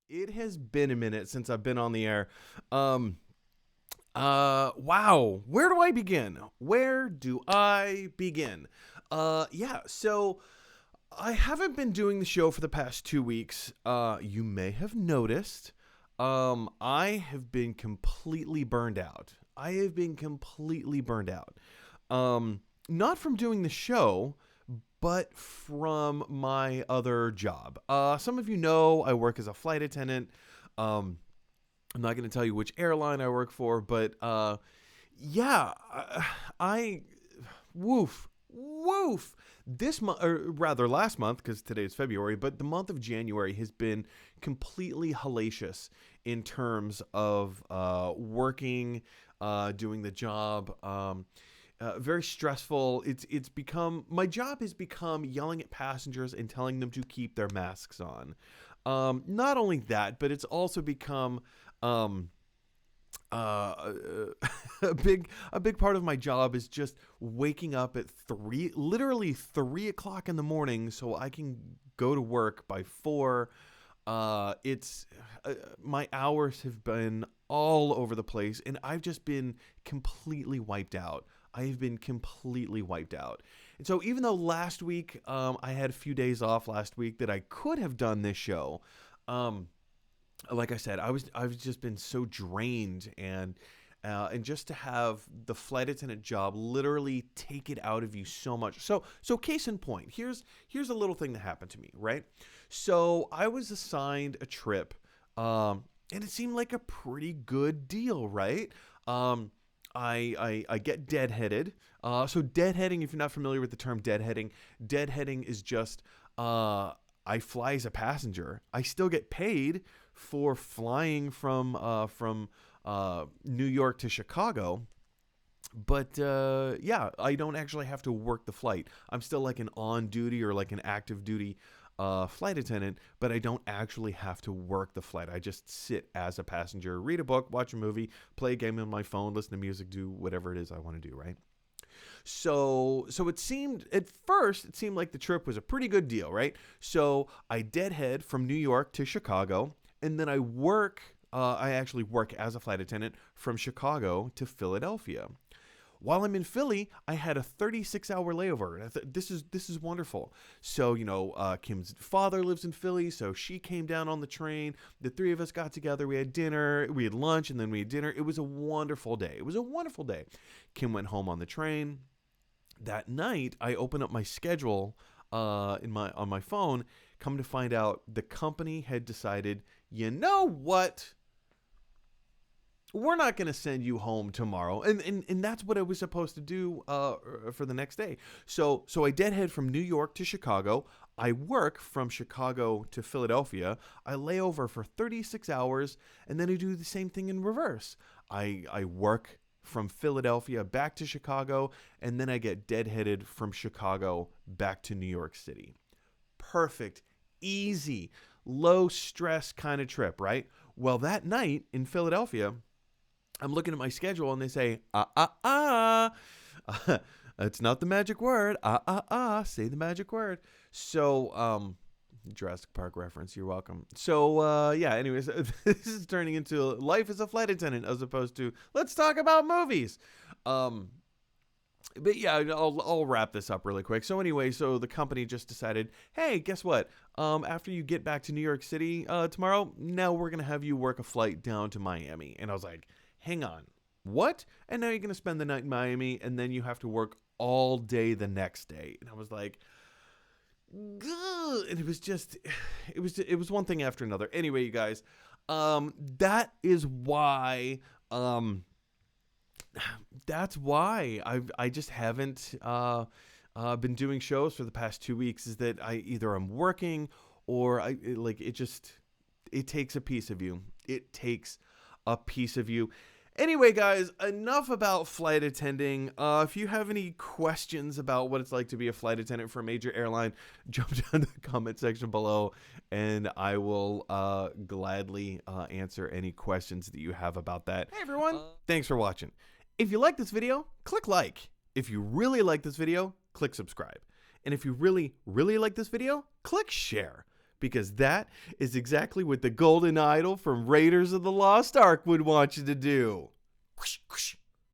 It has been a minute since I've been on the air. Wow. Where do I begin? Where do I begin? So I haven't been doing the show for the past 2 weeks. You may have noticed. I have been completely burned out. I have been completely burned out. Not from doing the show, but from my other job. Some of you know I work as a flight attendant. I'm not going to tell you which airline I work for, but I woof. This month, or rather last month, because today is February, but the month of January has been completely hellacious in terms of working, doing the job. Very stressful. It's become, my job has become yelling at passengers and telling them to keep their masks on. Not only that, but it's also become a big part of my job is just waking up at literally 3 o'clock in the morning so I can go to work by 4. My hours have been all over the place, and I've just been completely wiped out. I have been completely wiped out. And so even though last week, I had a few days off last week that I could have done this show, like I said, I've just been so drained, and just to have the flight attendant job literally take it out of you so much. So case in point, here's a little thing that happened to me, right? So I was assigned a trip, and it seemed like a pretty good deal, right? I get deadheaded. So deadheading, if you're not familiar with the term deadheading is just I fly as a passenger. I still get paid for flying from New York to Chicago, but I don't actually have to work the flight. I'm still like an on duty or like an active duty flight attendant, but I don't actually have to work the flight. I just sit as a passenger, read a book, watch a movie, play a game on my phone, listen to music, do whatever it is I want to do, right? So it seemed like the trip was a pretty good deal, right? So I deadhead from New York to Chicago, and then I actually work as a flight attendant from Chicago to Philadelphia. While I'm in Philly, I had a 36-hour layover. And this is wonderful. So, Kim's father lives in Philly, so she came down on the train. The three of us got together. We had dinner, we had lunch, and then we had dinner. It was a wonderful day. Kim went home on the train. That night, I opened up my schedule on my phone. Come to find out, the company had decided, you know what? We're not going to send you home tomorrow. And that's what I was supposed to do for the next day. So I deadhead from New York to Chicago. I work from Chicago to Philadelphia. I lay over for 36 hours, and then I do the same thing in reverse. I work from Philadelphia back to Chicago, and then I get deadheaded from Chicago back to New York City. Perfect, easy, low stress kind of trip, right? Well, that night in Philadelphia, I'm looking at my schedule and they say, it's not the magic word. Say the magic word. So, Jurassic Park reference. You're welcome. So, anyways, this is turning into life as a flight attendant as opposed to let's talk about movies. But yeah, I'll wrap this up really quick. So anyway, the company just decided, hey, guess what? After you get back to New York City tomorrow, now we're going to have you work a flight down to Miami. And I was like, hang on, what? And now you're going to spend the night in Miami, and then you have to work all day the next day. And I was like, and it was one thing after another. Anyway, you guys, that is why I just haven't been doing shows for the past 2 weeks. Is that I either I'm working or it takes a piece of you. It takes a piece of you. Anyway, guys, enough about flight attending. If you have any questions about what it's like to be a flight attendant for a major airline, jump down to the comment section below, and I will gladly answer any questions that you have about that. Hey, everyone. Thanks for watching. If you like this video, click like. If you really like this video, click subscribe. And if you really, really like this video, click share. because that is exactly what the golden idol from Raiders of the Lost Ark would want you to do. Whoosh, whoosh.